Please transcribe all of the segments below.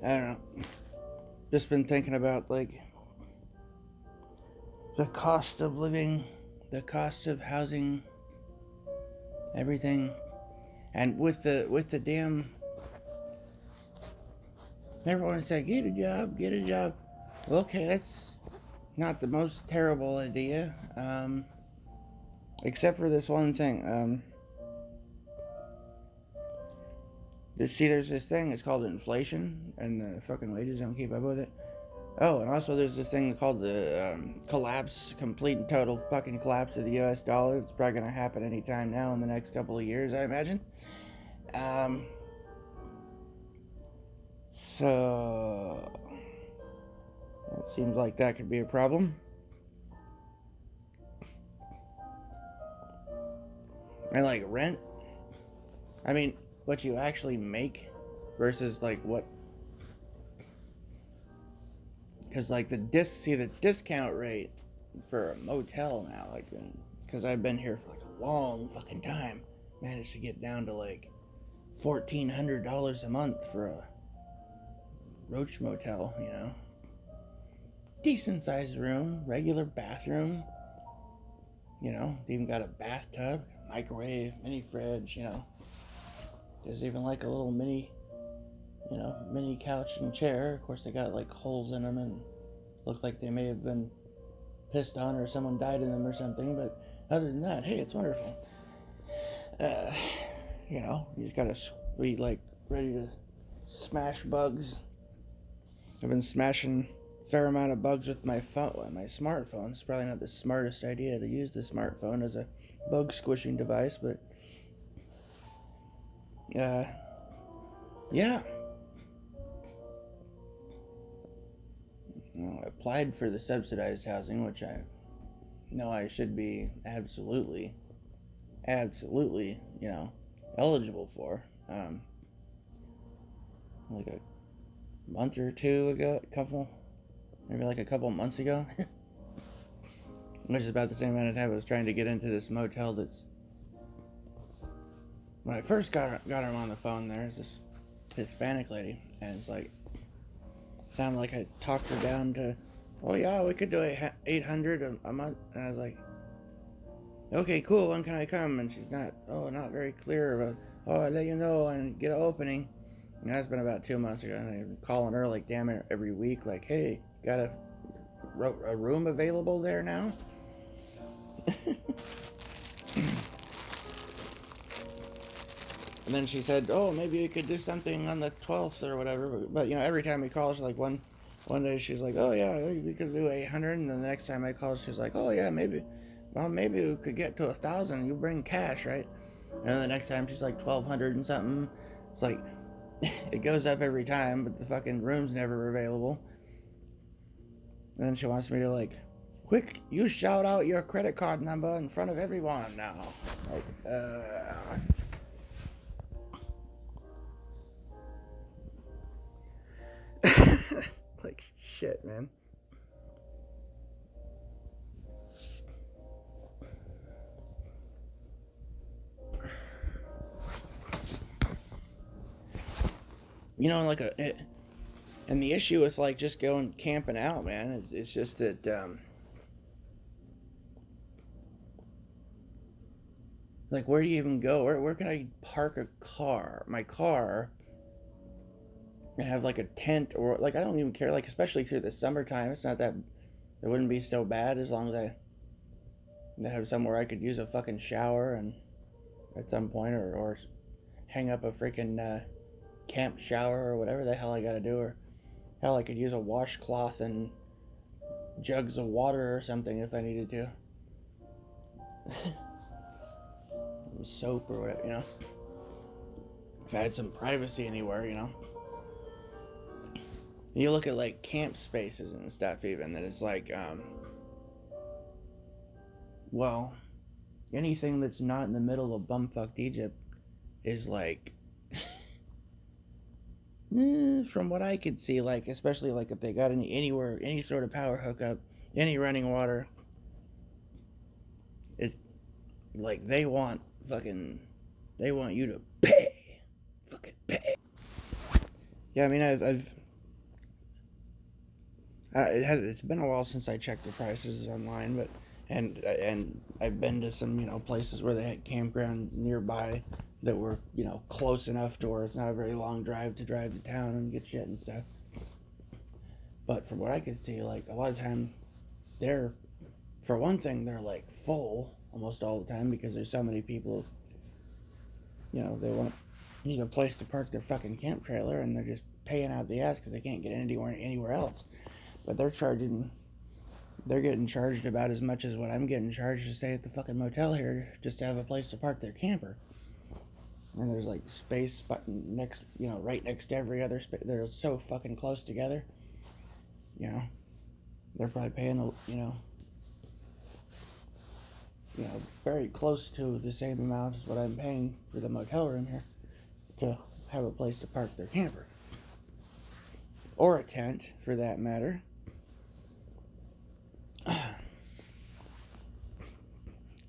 I don't know. Just been thinking about like the cost of living, the cost of housing, everything, and with the damn, everyone said get a job, get a job. Okay, that's not the most terrible idea, except for this one thing. You see, there's this thing. It's called inflation, and the fucking wages don't keep up with it. Oh, and also there's this thing called the complete and total fucking collapse of the U.S. dollar. It's probably gonna happen anytime now in the next couple of years, I imagine. Um, so it seems like that could be a problem. And like rent, I mean, what you actually make versus like what, because like the discount rate for a motel now, like, because I've been here for like a long fucking time, managed to get down to like $1,400 a month for a roach motel, you know. Decent sized room, regular bathroom, you know. They even got a bathtub, microwave, mini fridge, you know. There's even like a little mini, you know, mini couch and chair. Of course, they got like holes in them and look like they may have been pissed on or someone died in them or something. But other than that, hey, it's wonderful. Uh, you know, you just gotta be like ready to smash bugs. I've been smashing a fair amount of bugs with my phone, my smartphone. It's probably not the smartest idea to use the smartphone as a bug squishing device, but yeah. Well, I applied for the subsidized housing, which I know I should be absolutely, you know, eligible for. Like a month or two ago, maybe like a couple months ago, which is about the same amount of time I was trying to get into this motel. That's when I first got her on the phone. There's this Hispanic lady, and it's like sounded like I talked her down to, oh yeah, we could do $800 a month, and I was like, okay, cool, when can I come? And she's not not very clear about, I'll let you know and get an opening. And that's been about 2 months ago, and I'm calling her like damn it every week, like, hey, got a room available there now? And then she said, oh, maybe we could do something on the 12th or whatever. But you know, every time we call, she's like, one day she's like, oh yeah, we could do 800. And then the next time I call, she's like, oh yeah, maybe we could get to 1,000. You bring cash, right? And then the next time she's like 1,200 and something. It's like, it goes up every time, but the fucking room's never available. And then she wants me to like, quick, you shout out your credit card number in front of everyone now. Like, like shit, man. You know, like and the issue with like just going camping out, man, it's just that like, where do you even go? Where can I park my car, and have like a tent, or like, I don't even care, like, especially through the summertime, it's not that, it wouldn't be so bad as long as I have somewhere I could use a fucking shower and at some point, or hang up a freaking camp shower or whatever the hell I gotta do, or hell, I could use a washcloth and jugs of water or something if I needed to. Soap or whatever, you know. If I had some privacy anywhere, you know. You look at like camp spaces and stuff, even that it's like, well, anything that's not in the middle of bumfucked Egypt is like, from what I could see, like, especially like if they got any sort of power hookup, any running water, it's like they want you to fucking pay. Yeah, I mean, I've It's been a while since I checked the prices online, but and I've been to some places where they had campgrounds nearby that were close enough to where it's not a very long drive to drive to town and get shit and stuff. But from what I could see, like a lot of time, they're for one thing they're like full almost all the time because there's so many people. They need a place to park their fucking camp trailer, and they're just paying out the ass because they can't get anywhere else. But they're getting charged about as much as what I'm getting charged to stay at the fucking motel here just to have a place to park their camper. And there's like space next, right next to every other space. They're so fucking close together. They're probably paying, very close to the same amount as what I'm paying for the motel room here to have a place to park their camper. Or a tent, for that matter.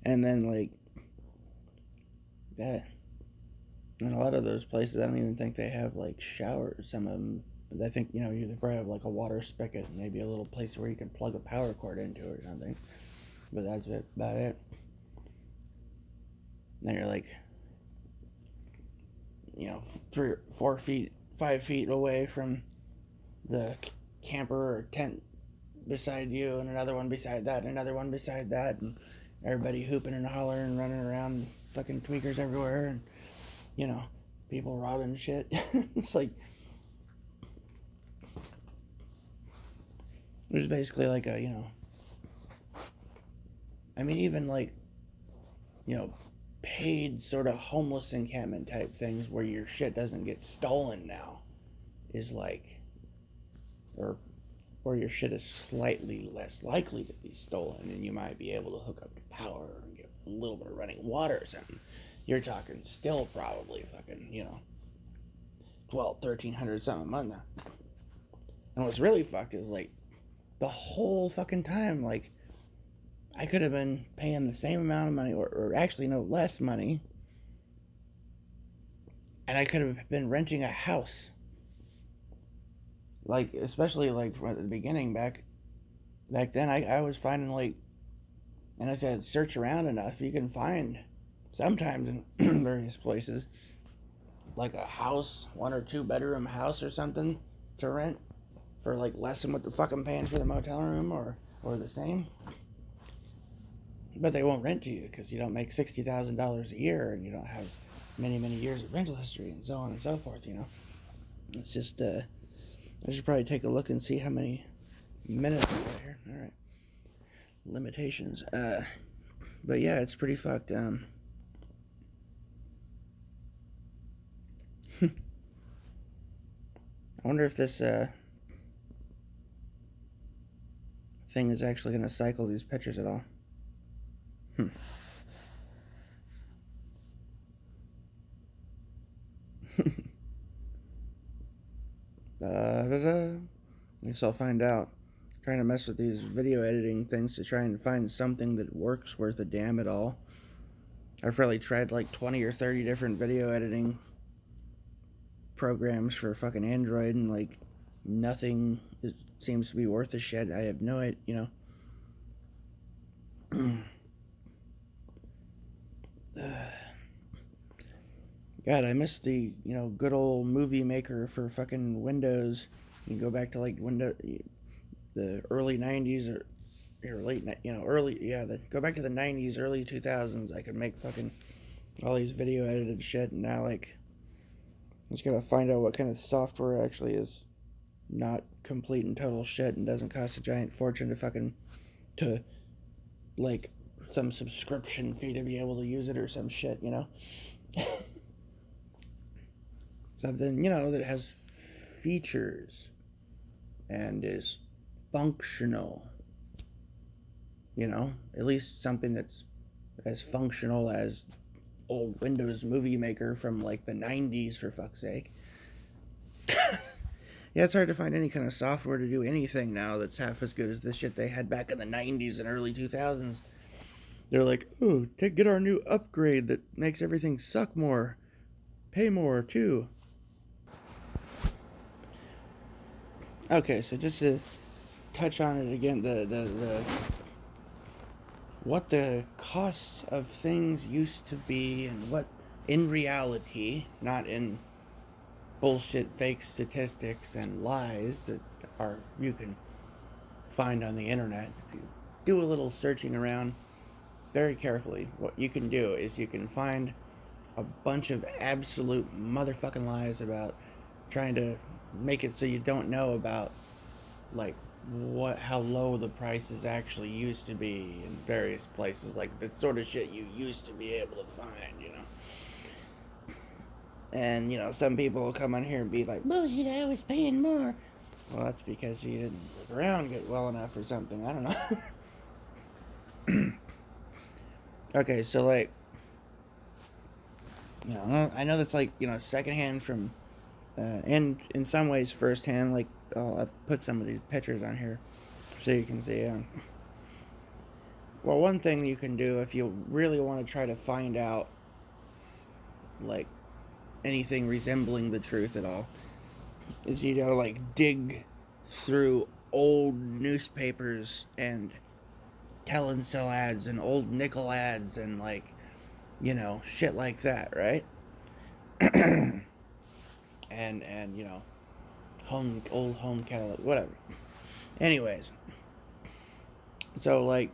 And then, like, that. In a lot of those places, I don't even think they have, like, showers. Some of them, I think, you probably have, like, a water spigot and maybe a little place where you can plug a power cord into it or something. But that's about it. Then you're, like, 3 or 4 feet, 5 feet away from the camper or tent beside you, and another one beside that, and another one beside that, and everybody hooping and hollering and running around, fucking tweakers everywhere, and people robbing shit. It's like there's basically like a even like paid sort of homeless encampment type things where your shit doesn't get stolen now is like, or where your shit is slightly less likely to be stolen, and you might be able to hook up to power and get a little bit of running water or something. You're talking still probably fucking, $1,200-$1,300 something a month now. And what's really fucked is like the whole fucking time, like I could have been paying the same amount of money, or actually no less money, and I could have been renting a house. Like, especially like at the beginning back then, I was finding like, and if I search around enough, you can find sometimes in various places like a house, 1 or 2 bedroom house or something to rent for like less than what the fuck I'm paying for the motel room, or the same. But they won't rent to you because you don't make $60,000 a year and you don't have many years of rental history and so on and so forth. It's just I should probably take a look and see how many minutes we got here. All right, limitations. But yeah, it's pretty fucked. I wonder if this thing is actually going to cycle these pictures at all. I guess I'll find out. I'm trying to mess with these video editing things to try and find something that works worth a damn at all. I've probably tried like 20 or 30 different video editing programs for fucking Android, and like nothing seems to be worth a shit. I have no idea, God, I miss the good old movie maker for fucking Windows. You can go back to like the early '90s or late go back to the '90s, early 2000s. I could make fucking all these video edited shit, and now like I just gotta find out what kind of software actually is not complete and total shit and doesn't cost a giant fortune to like some subscription fee to be able to use it or some shit, something that has features and is functional, at least something that's as functional as old Windows Movie Maker from like the 90s, for fuck's sake. Yeah, it's hard to find any kind of software to do anything now that's half as good as the shit they had back in the 90s and early 2000s. They're like, oh, get our new upgrade that makes everything suck more. Pay more, too. Okay, so just to touch on it again. The what the costs of things used to be, and what in reality, not in bullshit fake statistics and lies that are you can find on the internet. If you do a little searching around very carefully, what you can do is you can find a bunch of absolute motherfucking lies about trying to make it so you don't know about like how low the prices actually used to be in various places, like the sort of shit you used to be able to find. And some people will come on here and be like, bullshit, I was paying more. Well, that's because you didn't look around get well enough or something. I don't know. Okay, so like, I know that's like, secondhand from, and in some ways firsthand. Like, I put some of these pictures on here so you can see. Well, one thing you can do if you really want to try to find out, like, anything resembling the truth at all, is you gotta, like, dig through old newspapers and tell and sell ads and old nickel ads and, like, shit like that, right? and old home catalog, whatever. Anyways, so like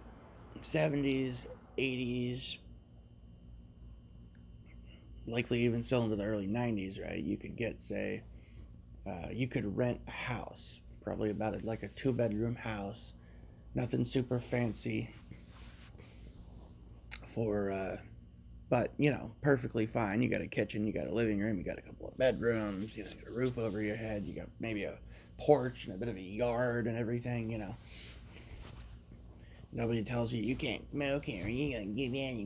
70s, 80s, likely even still into the early 90s, right? You could get, say, you could rent a house, probably about like a 2-bedroom house, nothing super fancy, for but perfectly fine. You got a kitchen, you got a living room, you got a couple of bedrooms, you got a roof over your head, you got maybe a porch and a bit of a yard and everything. Nobody tells you you can't smoke here, you gonna get in,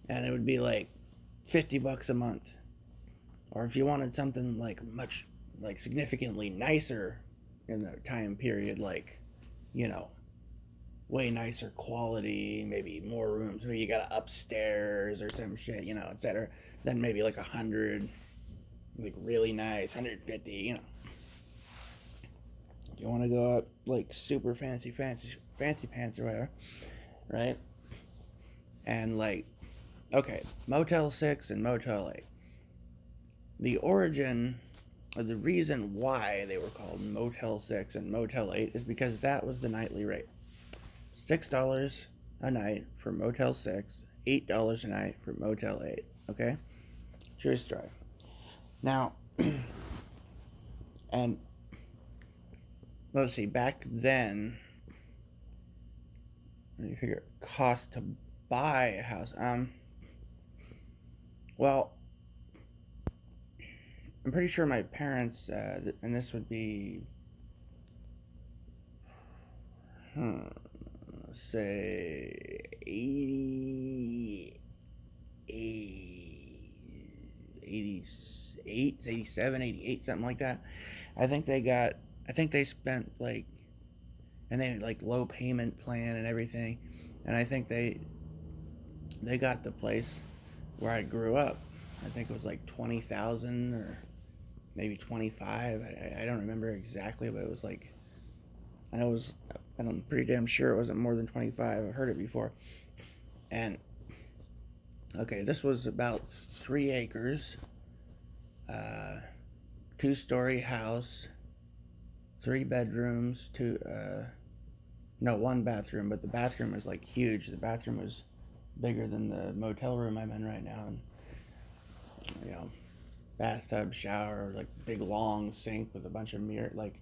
and it would be like $50 a month. Or if you wanted something like much, like significantly nicer in the time period, like, way nicer quality, maybe more rooms, maybe you got an upstairs or some shit, etc. Then maybe like 100, like really nice, 150. If you want to go up like super fancy pants or whatever, right? And like, okay, Motel 6 and Motel 8. The origin, or the reason why they were called Motel 6 and Motel 8 is because that was the nightly rate. $6 a night for Motel 6, $8 a night for Motel 8. Okay? True story. Now, and let's see, back then, when you figure cost to buy a house, well, I'm pretty sure my parents, and this would be, say 88, 87, 88, something like that. I think they spent like, and they had like low payment plan and everything, and I think they got the place where I grew up. I think it was like 20,000 or maybe 25. I don't remember exactly, but it was like, I know it was, and I'm pretty damn sure it wasn't more than 25. I've heard it before. And okay, this was about 3 acres, 2-story house, 3 bedrooms, 1 bathroom, but the bathroom was like huge. The bathroom was bigger than the motel room I'm in right now, and bathtub, shower, like big long sink with a bunch of mirror, like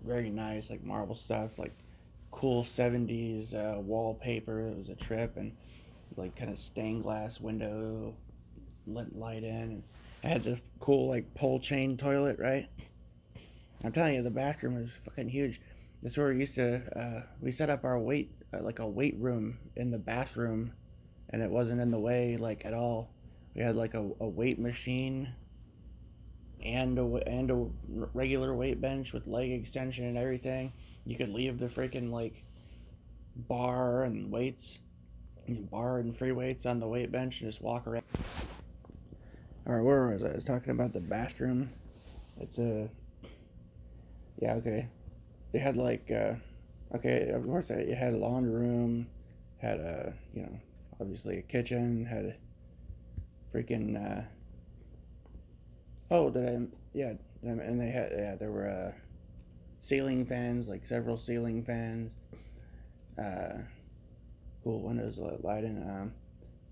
very nice, like marble stuff, like cool 70s wallpaper. It was a trip, and like kind of stained glass window, lit light in, and I had the cool like pole chain toilet, right? I'm telling you, the bathroom was fucking huge. That's where we used to, we set up our weight, like a weight room in the bathroom, and it wasn't in the way, like, at all. We had, like, a weight machine and a regular weight bench with leg extension and everything. You could leave the freaking, like, bar and free weights on the weight bench and just walk around. Alright, where was I? I was talking about the bathroom. It's yeah, okay. They had like, okay, of course, it had a laundry room, had a, obviously a kitchen, had a freaking, oh, did I, yeah, and they had, yeah, there were ceiling fans, like several ceiling fans, uh, cool windows lighting.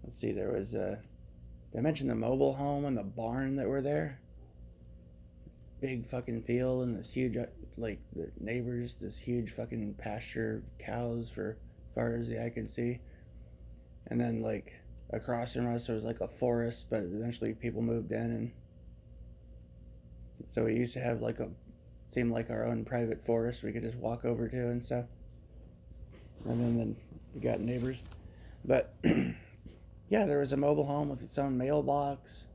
Let's see, there was, did I mention the mobile home and the barn that were there? Big fucking field and this huge, like the neighbors, this huge fucking pasture cows for far as the eye could see. And then like across from us there was like a forest, but eventually people moved in, and so we used to have like a seemed like our own private forest we could just walk over to and stuff. And then we got neighbors, but yeah, there was a mobile home with its own mailbox.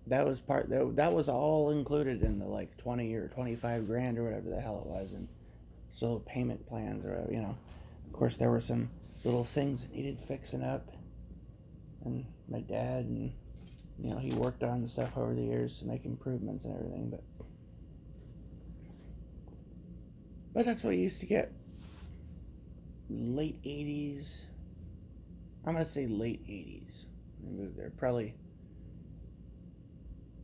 That was that was all included in the like 20 or 25 grand or whatever the hell it was, and so payment plans or whatever, Of course, there were some little things that needed fixing up, and my dad, and he worked on stuff over the years to make improvements and everything, but that's what you used to get. Late 80s. I'm gonna say late 80s. I moved there. Probably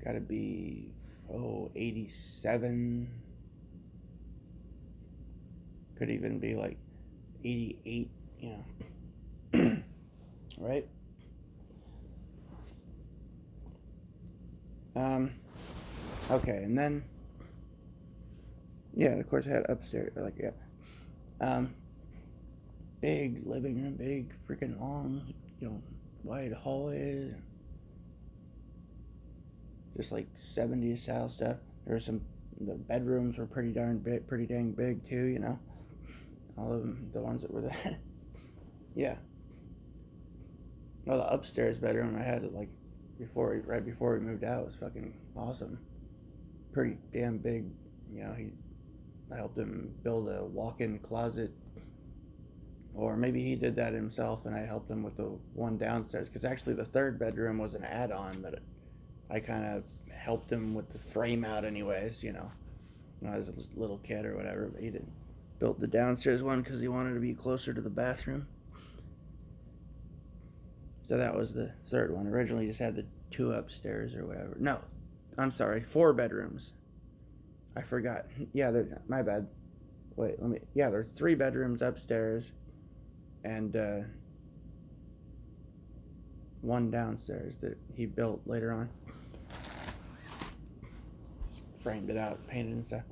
gotta be 87. Could even be like 88, right? Okay, and then yeah, of course I had upstairs, like, yeah. Big living room, big freaking long, wide hallways, just like 70s style stuff. There were the bedrooms were pretty dang big too, all of them, the ones that were there. Yeah. Well, the upstairs bedroom I had, like, right before we moved out, was fucking awesome. Pretty damn big, I helped him build a walk-in closet, or maybe he did that himself and I helped him with the one downstairs, because actually the third bedroom was an add-on that I kind of helped him with the frame out anyways, as a little kid or whatever. But he built the downstairs one because he wanted to be closer to the bathroom. So that was the third one. Originally just had the two upstairs or whatever. No, I'm sorry, 4 bedrooms. I forgot. Yeah, my bad. Wait, yeah, there's 3 bedrooms upstairs and 1 downstairs that he built later on. Just framed it out, painted and stuff.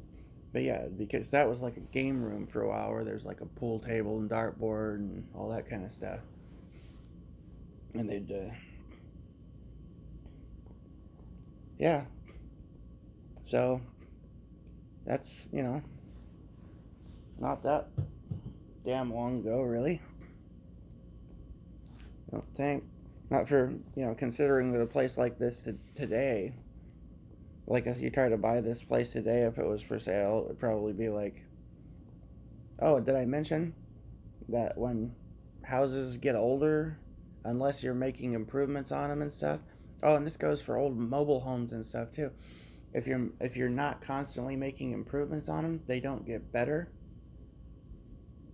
But yeah, because that was like a game room for a while, where there's like a pool table and dartboard and all that kind of stuff. And they'd, yeah. So that's, not that damn long ago, really. I don't think. Not for, considering that a place like this today, like if you try to buy this place today, if it was for sale, it would probably be like, oh, did I mention that when houses get older, unless you're making improvements on them and stuff, oh, and this goes for old mobile homes and stuff too, if you're not constantly making improvements on them, they don't get better.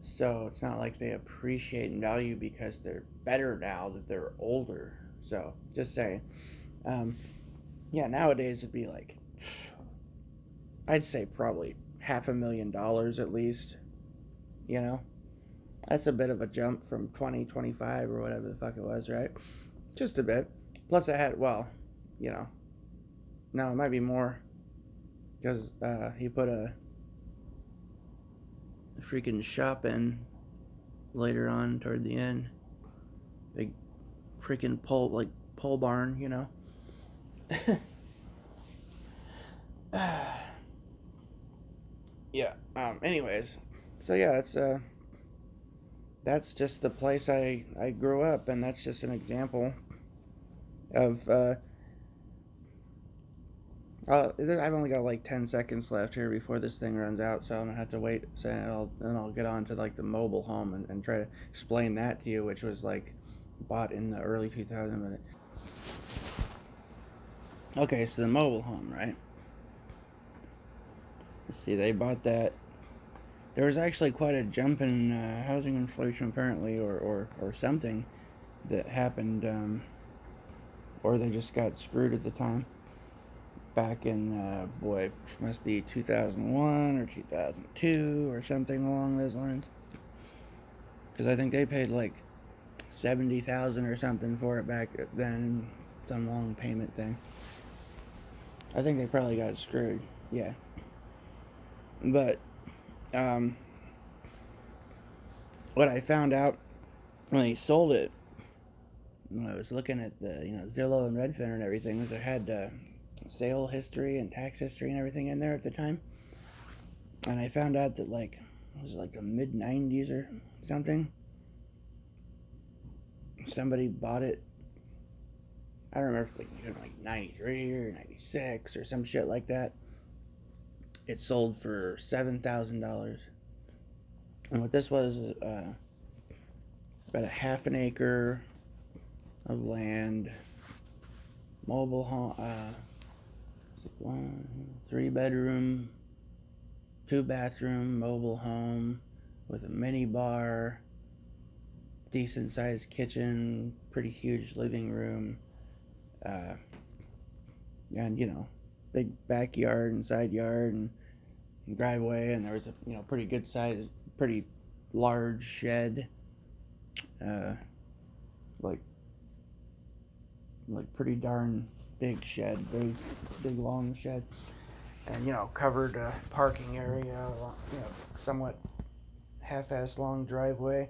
So it's not like they appreciate in value because they're better now that they're older. So just saying. Yeah, nowadays it'd be like, I'd say probably $500,000 at least. That's a bit of a jump from 2025 or whatever the fuck it was, right? Just a bit. Plus I had, well, no, it might be more, because he put a freaking shop in later on toward the end. Big freaking pole barn, Yeah. Anyways, so yeah, that's just the place I grew up, and that's just an example of I've only got like 10 seconds left here before this thing runs out, so I'm gonna have to wait. So then I'll get on to like the mobile home and try to explain that to you, which was like bought in the early 2000s. Okay, so the mobile home, right? Let's see, they bought that. There was actually quite a jump in housing inflation, apparently, or something that happened, or they just got screwed at the time. Back in, boy, must be 2001 or 2002 or something along those lines. Because I think they paid like 70,000 or something for it back then, some long payment thing. I think they probably got screwed, yeah. But what I found out when they sold it, when I was looking at the Zillow and Redfin and everything, was it had sale history and tax history and everything in there at the time. And I found out that like it was like the mid '90s or something. Somebody bought it. I don't remember if it's like 93 or 96 or some shit like that. It sold for $7,000. And what this was, about a half an acre of land, mobile home, 3 bedroom, 2 bathroom mobile home with a mini bar, decent sized kitchen, pretty huge living room, and big backyard and side yard and driveway, and there was a pretty good sized, pretty large shed, like pretty darn big shed, very big long shed, and covered parking area, somewhat half-ass long driveway,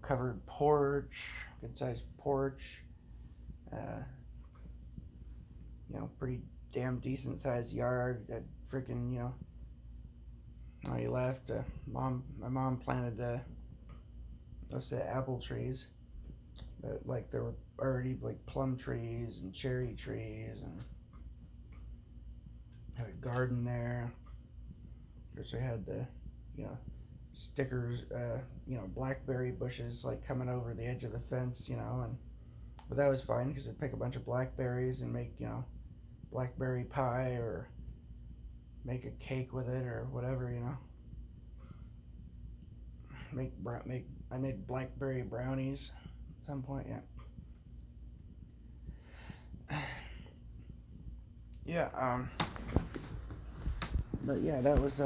covered porch, good sized porch, pretty damn decent sized yard. That freaking on your left, my mom planted let's say apple trees, but like there were already like plum trees and cherry trees, and had a garden there. Of course, we had the stickers, blackberry bushes like coming over the edge of the fence, and but that was fine because I'd pick a bunch of blackberries and make blackberry pie or make a cake with it or whatever, I made blackberry brownies at some point, yeah. But yeah, that was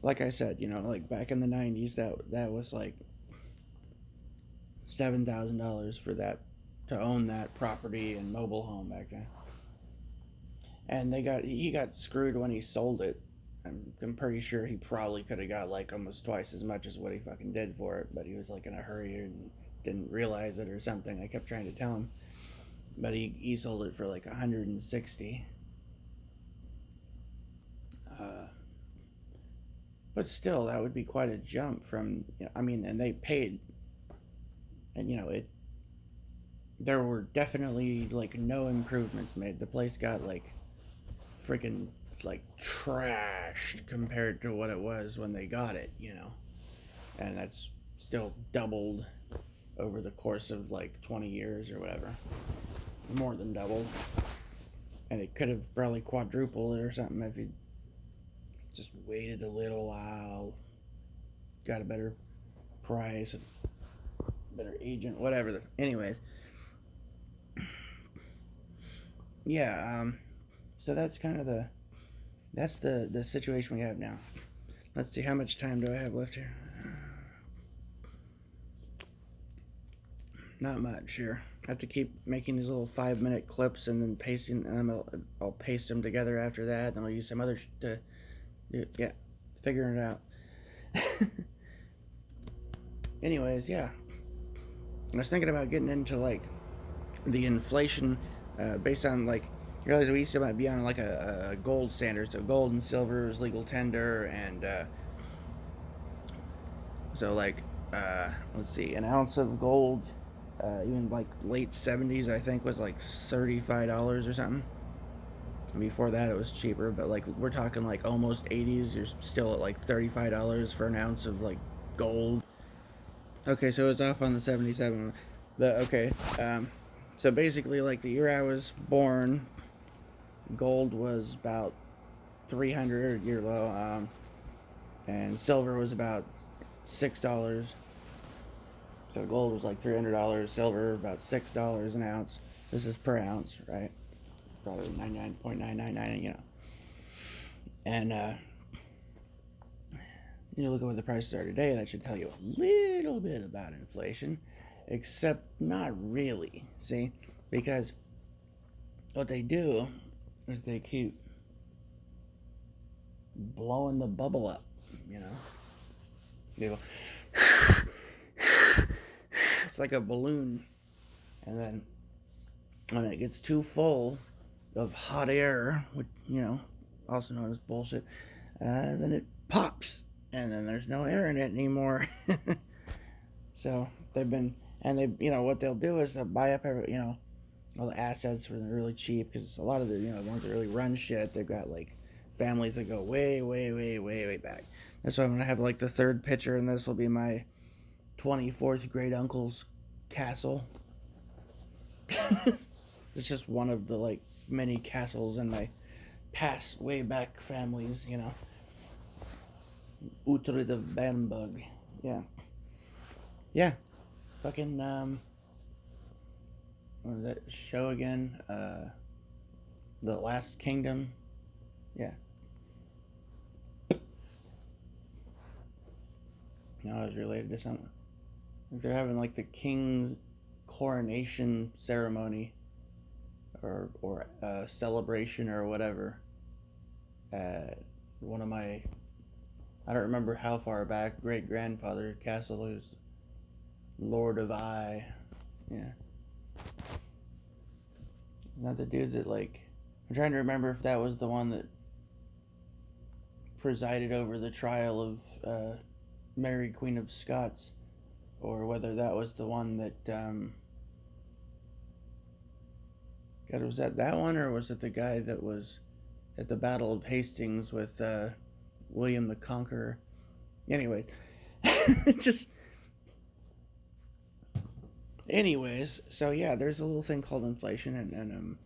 like I said, like back in the '90s, that was like $7,000 for that, to own that property and mobile home back then. And he got screwed when he sold it. I'm pretty sure he probably could have got like almost twice as much as what he fucking did for it, but he was like in a hurry and didn't realize it or something. I kept trying to tell him, but he sold it for like 160. But still, that would be quite a jump from. And they paid, and there were definitely like no improvements made. The place got like freaking like trashed compared to what it was when they got it, and that's still doubled over the course of like 20 years or whatever, more than doubled, and it could have probably quadrupled it or something if you just waited a little while, got a better price, a better agent, whatever. Anyways, yeah. So that's kind of the situation we have now. Let's see, how much time do I have left here? Not much here. I have to keep making these little 5-minute clips and then pasting, and I'll paste them together after that. Then I'll use some other to do, yeah, figuring it out. Anyways, yeah. I was thinking about getting into like the inflation based on like, you realize we used to be on like a gold standard, so gold and silver is legal tender, and so like let's see, an ounce of gold, even like late '70s, I think, was like $35 or something. Before that, it was cheaper, but like we're talking like almost '80s. You're still at like $35 for an ounce of like gold. Okay, so it's off on the 77. But okay, So basically, like the year I was born, gold was about 300 year low, and silver was about $6. So gold was like $300, silver about $6 an ounce. This is per ounce, right? Probably 99.999, And look at what the prices are today. That should tell you a little bit about inflation, except not really. See, because what they do is they keep blowing the bubble up. They go, it's like a balloon, and then when it gets too full of hot air, which also known as bullshit, then it pops, and then there's no air in it anymore. So what they'll do is they'll buy up all the assets for really cheap, because a lot of the the ones that really run shit, they've got like families that go way, way, way, way, way back. That's why I'm gonna have like the third picture, and this will be my 24th great uncle's castle. It's just one of the like many castles in my past way back families, Utrecht of Bamberg. Yeah. Fucking what was that show again? The Last Kingdom. Yeah. Now I was related to something. They're having like the king's coronation ceremony, or celebration or whatever. One of my, I don't remember how far back, great grandfather castle was Lord of I. Yeah. Not the dude that I'm trying to remember if that was the one that presided over the trial of Mary Queen of Scots, or whether that was the one that God, was that one, or was it the guy that was at the Battle of Hastings with William the Conqueror? Anyways, so yeah, there's a little thing called inflation, and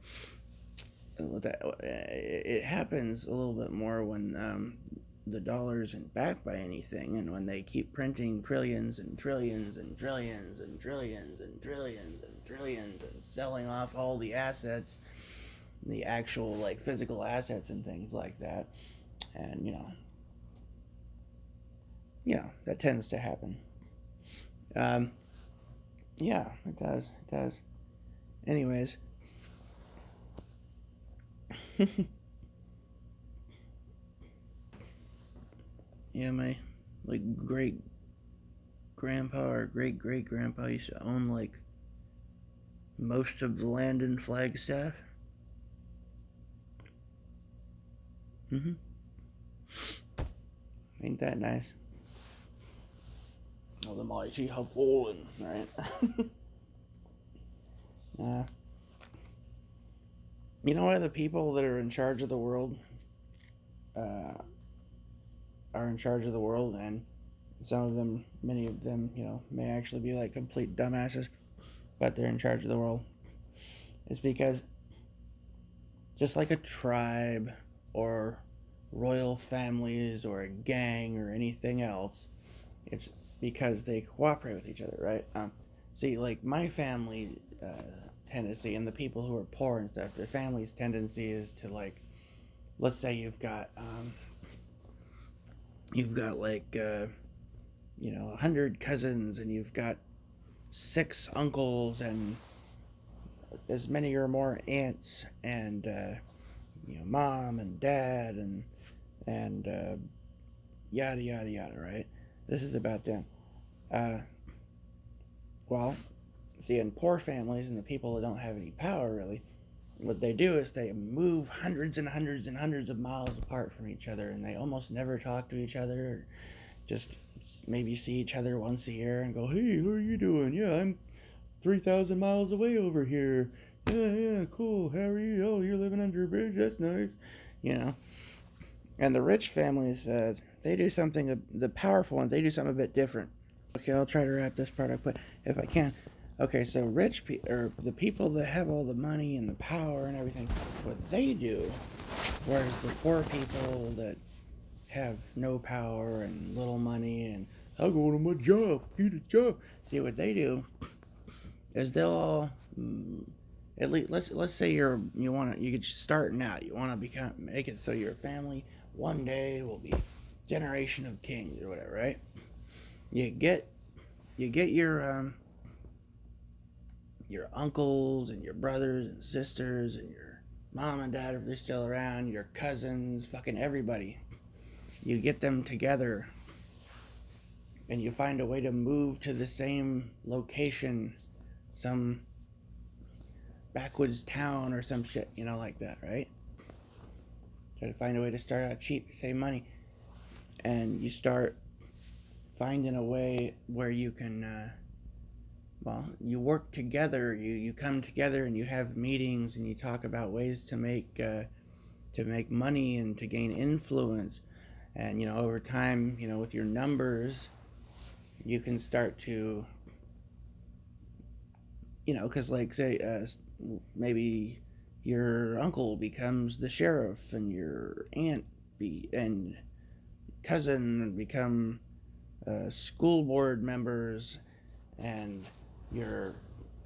it happens a little bit more when the dollar isn't backed by anything, and when they keep printing trillions and trillions and trillions and trillions and trillions and trillions and selling off all the assets, the actual like physical assets and things like that, and that tends to happen. Yeah, it does. Anyways. Yeah, my great grandpa or great great grandpa used to own most of the land in Flagstaff. Ain't that nice? Oh, the mighty have fallen, right? You know why the people that are in charge of the world are in charge of the world, and many of them, may actually be like complete dumbasses, but they're in charge of the world? It's because just like a tribe or royal families or a gang or anything else, it's because they cooperate with each other, right? See, like my family tendency, and the people who are poor and stuff, their family's tendency is to let's say you've got 100 cousins, and you've got 6 uncles and as many or more aunts, and mom and dad, and yada yada yada, right? This is about them. Well, see, in poor families and the people that don't have any power, really, what they do is they move hundreds and hundreds and hundreds of miles apart from each other, and they almost never talk to each other, or just maybe see each other once a year and go, hey, how are you doing? Yeah, I'm 3,000 miles away over here. Yeah, cool. How are you? Oh, you're living under a bridge? That's nice. And the rich families, they do something, the powerful ones, they do something a bit different. Okay, I'll try to wrap this part up, but if I can. Okay, so or the people that have all the money and the power and everything, what they do, whereas the poor people that have no power and little money and I'll go to my job, get a job. See what they do is they'll all at least let's say you're starting out, you want to become make it so your family one day will be generation of kings or whatever, right? You get your uncles and your brothers and sisters and your mom and dad if they're still around, your cousins, fucking everybody. You get them together and you find a way to move to the same location, some backwoods town or some shit, like that, right? Try to find a way to start out cheap, save money, and you start finding a way where you can, you work together. You come together and you have meetings and you talk about ways to make money and to gain influence, and over time, with your numbers, you can start to, because like say maybe your uncle becomes the sheriff and your and cousin become school board members, and your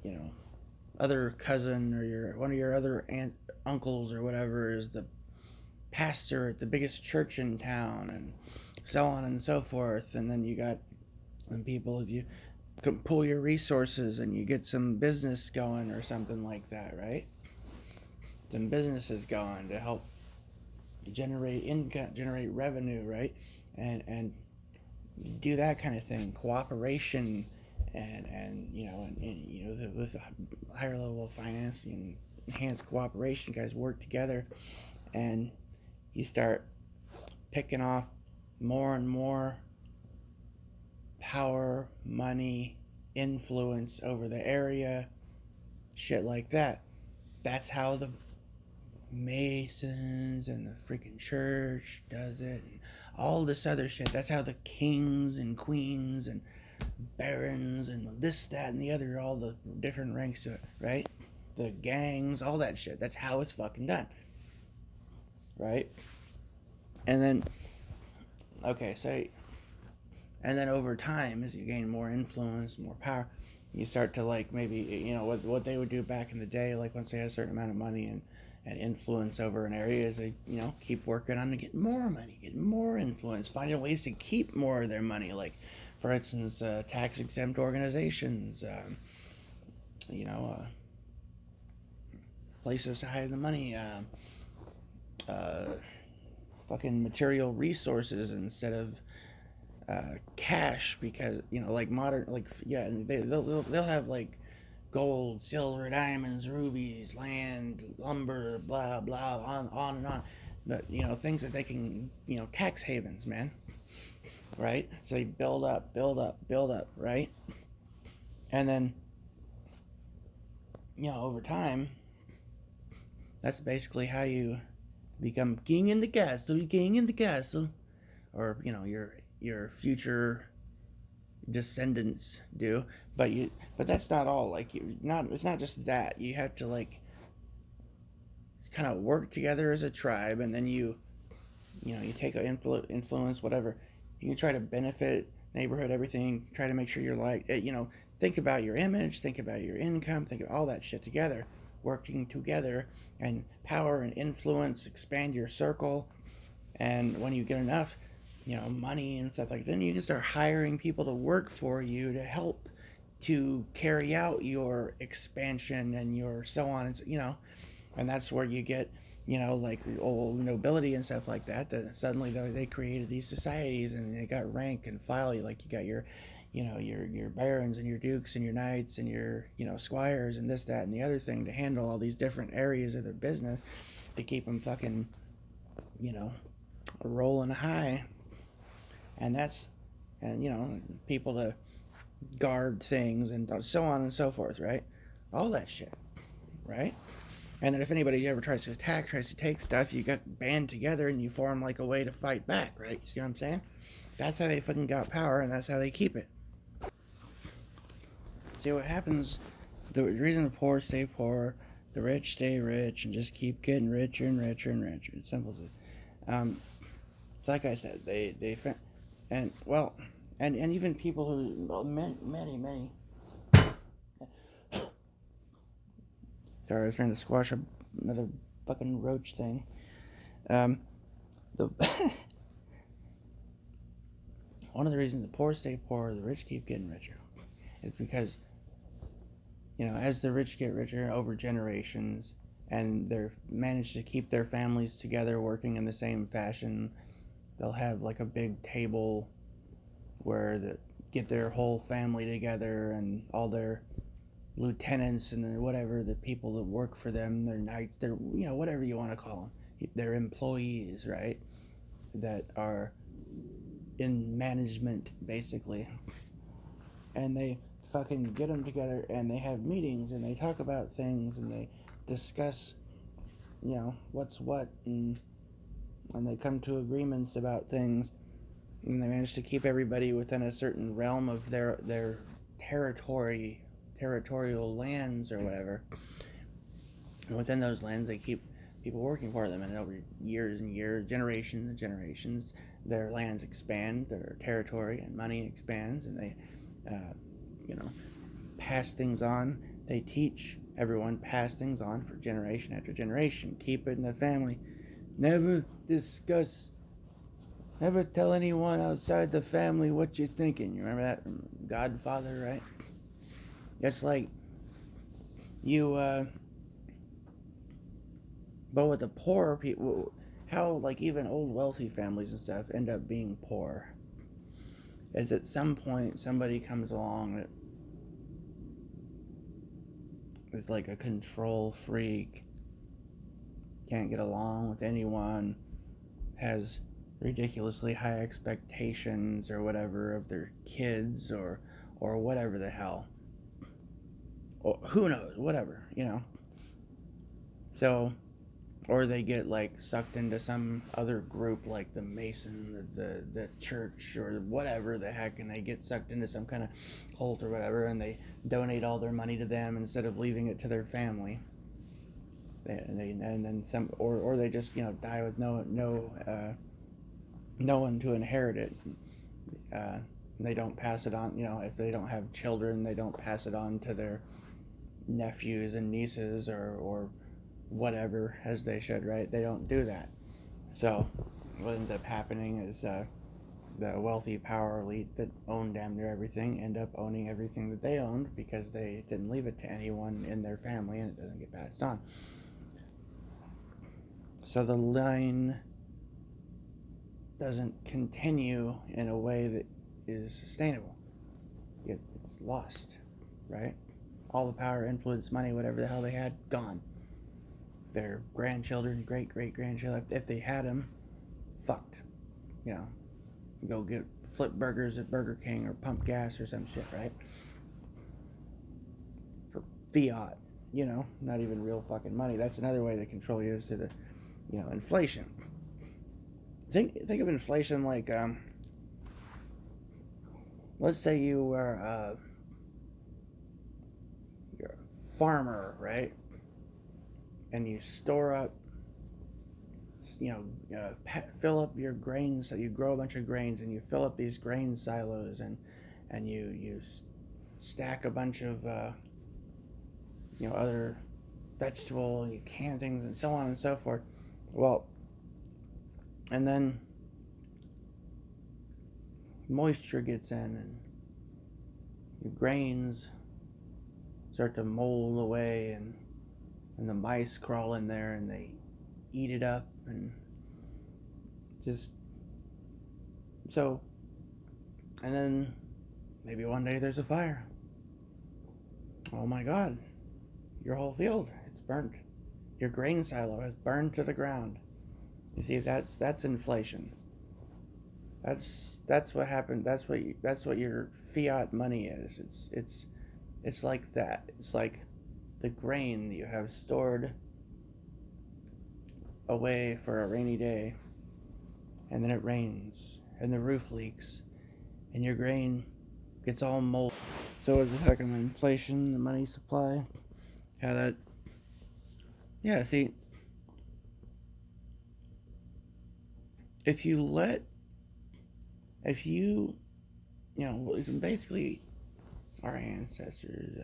you know other cousin or your one of your other uncles or whatever is the pastor at the biggest church in town, and so on and so forth. And then you got when people, if you can pull your resources and you get some business going or something like that, right? Some businesses going to help generate income, generate revenue, right? And do that kind of thing, cooperation, and with a higher level of finance and enhanced cooperation, you guys work together, and you start picking off more and more power, money, influence over the area, shit like that. That's how the Masons and the freaking church does it, and all this other shit. That's how the kings and queens and barons and this, that, and the other, all the different ranks to it, right? The gangs, all that shit. That's how it's fucking done, right? And then, okay, so, and then over time, as you gain more influence, more power, you start to like maybe what they would do back in the day, like once they had a certain amount of money and influence over an area, is they keep working on to get more money, get more influence, finding ways to keep more of their money, like for instance tax exempt organizations, you know places to hide the money, fucking material resources instead of cash, because like modern, like, yeah, and they'll have like gold, silver, diamonds, rubies, land, lumber, blah blah, on and on, but things that they can, tax havens, man, right? So they build up, build up, build up, right? And then over time, that's basically how you become king in the castle, king in the castle, or your future descendants do. But that's not all. Like, it's not just that. You have to like kind of work together as a tribe, and then you take influence, whatever. You can try to benefit neighborhood, everything. Try to make sure you're like, think about your image, think about your income, think of all that shit together, working together, and power and influence, expand your circle. And when you get enough money and stuff like that, then you can start hiring people to work for you to help to carry out your expansion and your so on, and and that's where you get like the old nobility and stuff like that, that suddenly they created these societies and they got rank and file. Like you got your your barons and your dukes and your knights and your squires and this, that, and the other thing to handle all these different areas of their business to keep them fucking rolling high. And that's, and people to guard things and so on and so forth, right? All that shit, right? And then if anybody ever tries to attack, tries to take stuff, you get band together and you form like a way to fight back, right? See what I'm saying? That's how they fucking got power, and that's how they keep it. See what happens. The reason the poor stay poor, the rich stay rich, and just keep getting richer and richer and richer. It's simple as it's like I said, and well, and even people who many. Sorry, I was trying to squash another fucking roach thing. The one of the reasons the poor stay poor, the rich keep getting richer, is because, as the rich get richer over generations, and they're managed to keep their families together, working in the same fashion, they'll have like a big table where they get their whole family together and all their lieutenants and whatever, the people that work for them, their knights, their, whatever you want to call them, their employees, right, that are in management basically, and they fucking get them together and they have meetings and they talk about things and they discuss, what's what, and they come to agreements about things, and they manage to keep everybody within a certain realm of their territorial lands or whatever. And within those lands, they keep people working for them, and over years and years, generations and generations, their lands expand, their territory and money expands, and they, pass things on. They teach everyone, pass things on for generation after generation. Keep it in the family. Never tell anyone outside the family what you're thinking. You remember that from Godfather, right? It's like you, but with the poorer people, how like even old wealthy families and stuff end up being poor is at some point somebody comes along that is like a control freak, can't get along with anyone, has ridiculously high expectations or whatever of their kids or whatever the hell, or who knows, whatever, so, or they get like sucked into some other group like the Mason, the church, or whatever the heck, and they get sucked into some kind of cult or whatever, and they donate all their money to them instead of leaving it to their family. And then some, or they just die with no one to inherit it. They don't pass it on. If they don't have children, they don't pass it on to their nephews and nieces or whatever, as they should, right? They don't do that. So what ends up happening is the wealthy power elite that own damn near everything end up owning everything that they owned because they didn't leave it to anyone in their family, and it doesn't get passed on. So the line doesn't continue in a way that is sustainable. It's lost, right? All the power, influence, money, whatever the hell they had, gone. Their grandchildren, great-great-grandchildren, if they had them, fucked. Go get flip burgers at Burger King or pump gas or some shit, right? For fiat, not even real fucking money. That's another way they control you, is to the, inflation. Think of inflation like, let's say you're a farmer, right? And you store up, fill up your grains. So you grow a bunch of grains and you fill up these grain silos, and you stack a bunch of other vegetable, and you can things and so on and so forth. Well, and then moisture gets in and your grains start to mold away, and the mice crawl in there and they eat it up, and just so, and then maybe one day there's a fire. Oh my God, your whole field, it's burnt. Your grain silo has burned to the ground. You see, that's inflation. That's what happened. That's what your fiat money is. It's like that. It's like the grain that you have stored away for a rainy day, and then it rains and the roof leaks and your grain gets all mold. So was the second one, inflation, the money supply, how that, yeah, see, if you let, if you, you know, it's basically our ancestors,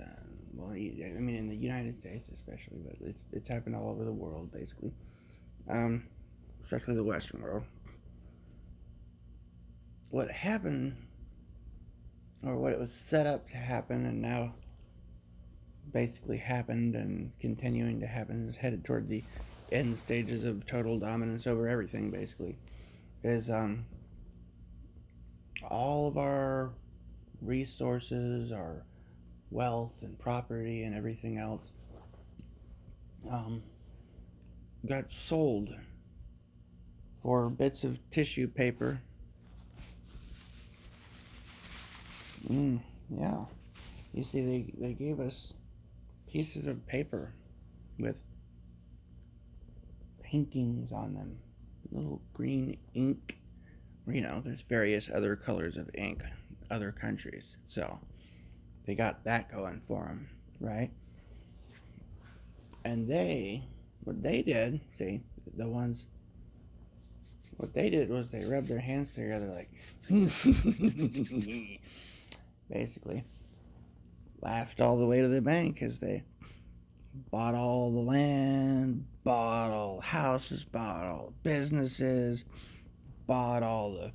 well, I mean, in the United States especially, but it's happened all over the world, basically, especially the Western world. What happened, or what it was set up to happen, and now basically happened and continuing to happen, is headed toward the end stages of total dominance over everything, basically, is all of our resources, our wealth and property and everything else um, got sold for bits of tissue paper. Yeah. You see, they gave us pieces of paper with paintings on them, little green ink. You know, there's various other colors of ink, other countries. So they got that going for them, right? And what they did, see, the ones, what they did was they rubbed their hands together like, basically, laughed all the way to the bank as they bought all the land, bought all the houses, bought all the businesses, bought all the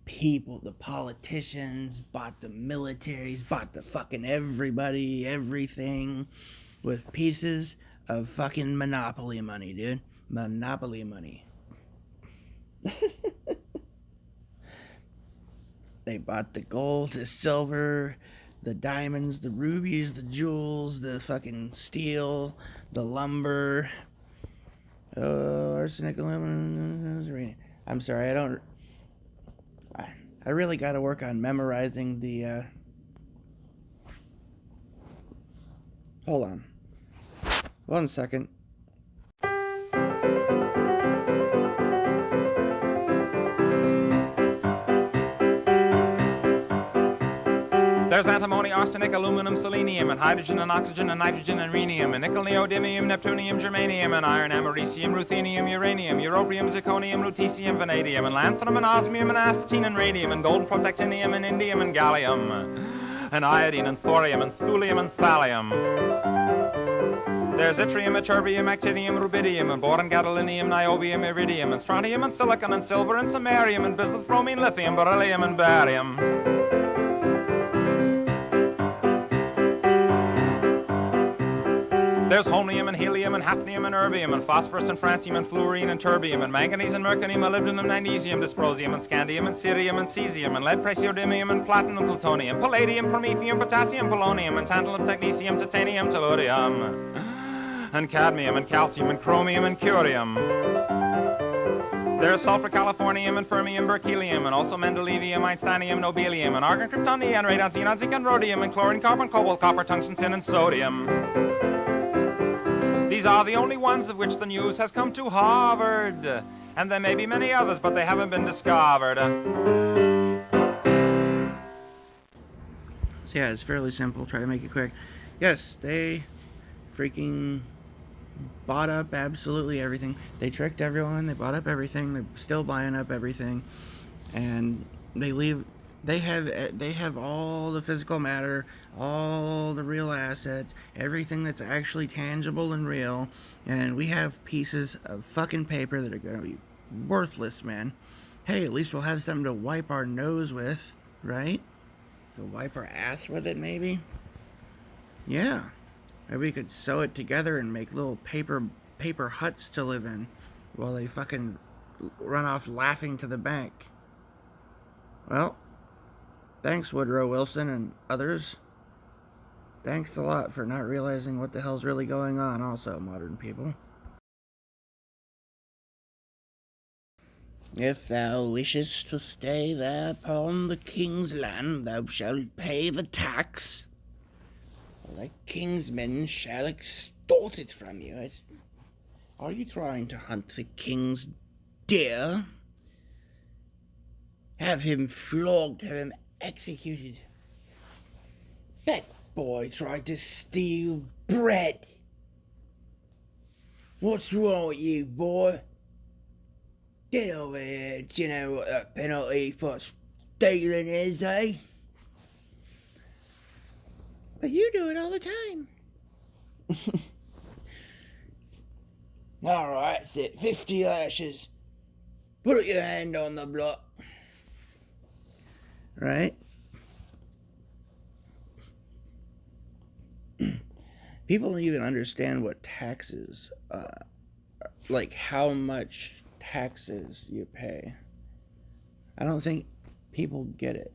people, the politicians, bought the militaries, bought the fucking everybody, everything, with pieces of fucking monopoly money, dude. Monopoly money. They bought the gold, the silver, the diamonds, the rubies, the jewels, the fucking steel, the lumber, arsenic, aluminum. I'm sorry, I really got to work on memorizing the. Hold on. 1 second. There's antimony, arsenic, aluminum, selenium, and hydrogen and oxygen and nitrogen and rhenium, and nickel, neodymium, neptunium, germanium, and iron, americium, ruthenium, uranium, europium, zirconium, lutetium, vanadium, and lanthanum, and osmium, and astatine, and radium, and gold, protactinium, and indium, and gallium, and iodine, and thorium, and thulium, and thallium. There's yttrium, ytterbium, actinium, rubidium, and boron, gadolinium, niobium, iridium, and strontium, and silicon, and silver, and samarium, and bismuth, bromine, lithium, beryllium, and barium. There's holmium and helium and hafnium and erbium and phosphorus and francium and fluorine and terbium and manganese and mercury, molybdenum, magnesium, dysprosium and scandium and cerium and cesium and lead, praseodymium and platinum, plutonium, palladium, promethium, potassium, polonium and tantalum, technetium, titanium, tellurium and cadmium and calcium and chromium and curium. There's sulfur, californium, and fermium, berkelium, and also mendelevium, einsteinium, nobelium, and argon, krypton, neon, radon, xenon, zinc, and rhodium, and chlorine, carbon, cobalt, copper, tungsten, tin, and sodium. These are the only ones of which the news has come to Harvard. And there may be many others, but they haven't been discovered. So yeah, it's fairly simple. Try to make it quick. Yes, they freaking bought up absolutely everything. They tricked everyone. They bought up everything. They're still buying up everything. And they have all the physical matter, all the real assets, everything that's actually tangible and real, and we have pieces of fucking paper that are gonna be worthless, man. Hey, at least we'll have something to wipe our nose with, right? To wipe our ass with it, maybe? Yeah. Maybe we could sew it together and make little paper huts to live in while they fucking run off laughing to the bank. Well, thanks, Woodrow Wilson and others. Thanks a lot for not realizing what the hell's really going on also, modern people. If thou wishest to stay there upon the king's land, thou shalt pay the tax, or thy kingsmen shall extort it from you. Are you trying to hunt the king's deer? Have him flogged, have him executed. That boy tried to steal bread. What's wrong with you, boy? Get over here. Do you know what the penalty for stealing is, eh? But you do it all the time. Alright, that's it. 50 lashes. Put your hand on the block. Right? People don't even understand what taxes, like how much taxes you pay. I don't think people get it.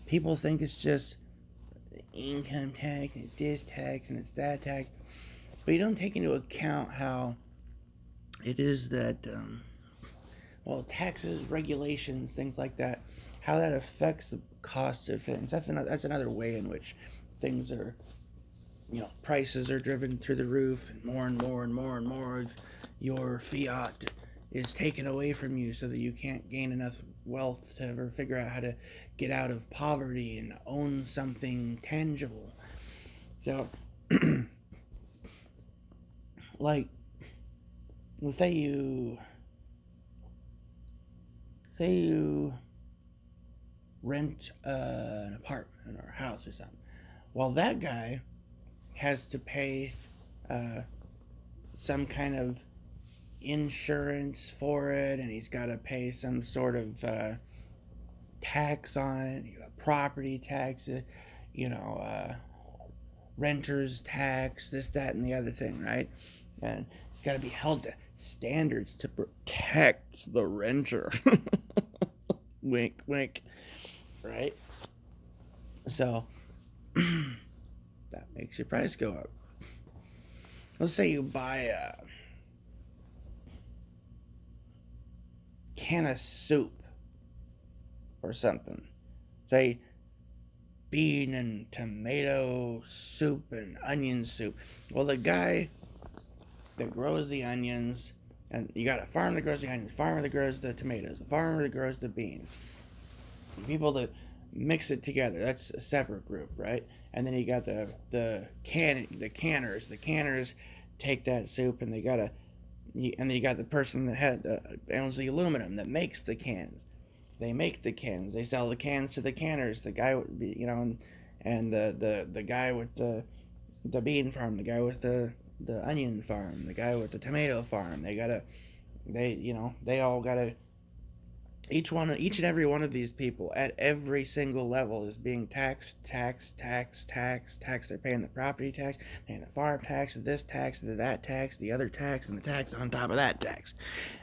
People think it's just income tax and this tax and it's that tax, but you don't take into account how it is that, taxes, regulations, things like that, how that affects the cost of things. That's another way in which things are, prices are driven through the roof, and more and more and more and more of your fiat is taken away from you so that you can't gain enough wealth to ever figure out how to get out of poverty and own something tangible. So, like, let's say you rent an apartment or a house or something. Well, that guy has to pay some kind of insurance for it, and he's got to pay some sort of tax on it. You got property tax, renter's tax, this, that, and the other thing, right? And it's got to be held to standards to protect the renter. Wink, wink. Right? So, that makes your price go up. Let's say you buy a can of soup or something. Say bean and tomato soup and onion soup. Well, the guy that grows the onions, and you got a farm that grows the onions, a farmer that grows the tomatoes, a farmer that grows the beans. People that mix it together, that's a separate group, right? And then you got the canners. The canners take that soup, and and then you got the person that owns the aluminum that makes the cans. They make the cans. They sell the cans to the canners. The guy, and the guy with the bean farm, the guy with the onion farm, the guy with the tomato farm. They all gotta. Each and every one of these people at every single level is being taxed. They're paying the property tax, paying the farm tax, this tax, that tax, the other tax, and the tax on top of that tax.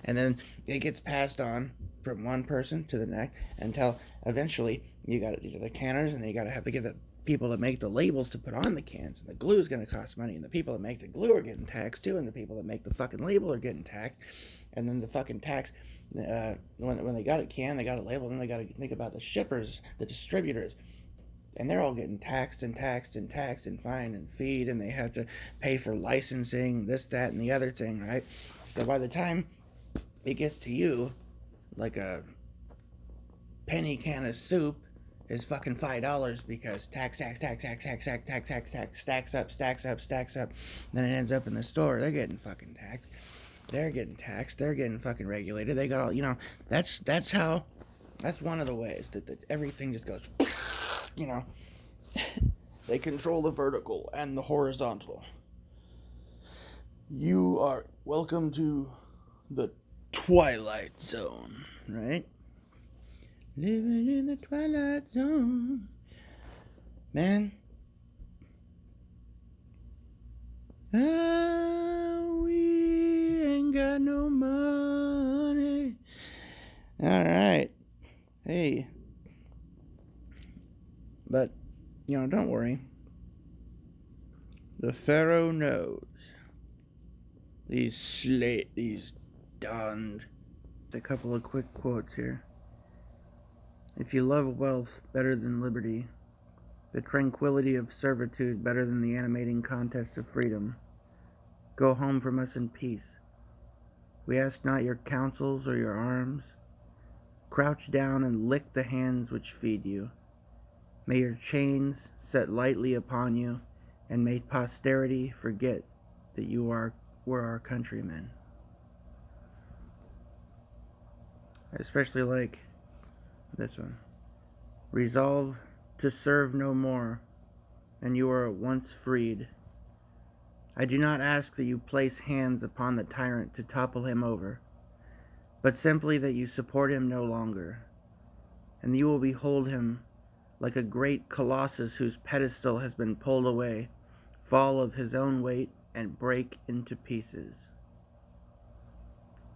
And then it gets passed on from one person to the next until eventually you got the canners, and then you got to have to get the people that make the labels to put on the cans, and the glue is going to cost money, and the people that make the glue are getting taxed too, and the people that make the fucking label are getting taxed. And then the fucking tax, when they got a can, they got a label, then they got to think about the shippers, the distributors, and they're all getting taxed and fined and feed, and they have to pay for licensing, this, that, and the other thing, right? So by the time it gets to you, like a penny can of soup is fucking $5 because tax, stacks up, then it ends up in the store. They're getting fucking taxed. They're getting taxed. They're getting fucking regulated. They got all, that's one of the ways that everything just goes, They control the vertical and the horizontal. You are welcome to the Twilight Zone, right? Living in the Twilight Zone. Man. We ain't got no money. Alright. Hey. But, don't worry. The Pharaoh knows. These donned. A couple of quick quotes here. If you love wealth better than liberty, the tranquility of servitude better than the animating contest of freedom, go home from us in peace. We ask not your counsels or your arms. Crouch down and lick the hands which feed you. May your chains set lightly upon you, and may posterity forget that you were our countrymen. I especially like this one. Resolve to serve no more, and you are at once freed. I do not ask that you place hands upon the tyrant to topple him over, but simply that you support him no longer, and you will behold him like a great colossus whose pedestal has been pulled away, fall of his own weight and break into pieces.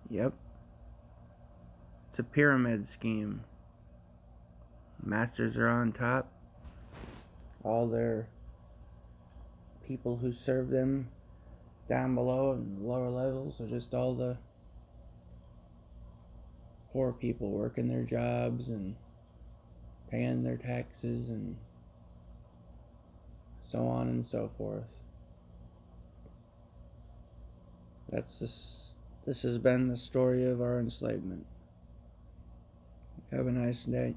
Yep. It's a pyramid scheme. Masters are on top. All their people who serve them down below and lower levels are just all the poor people working their jobs and paying their taxes and so on and so forth. This has been the story of our enslavement. Have a nice day.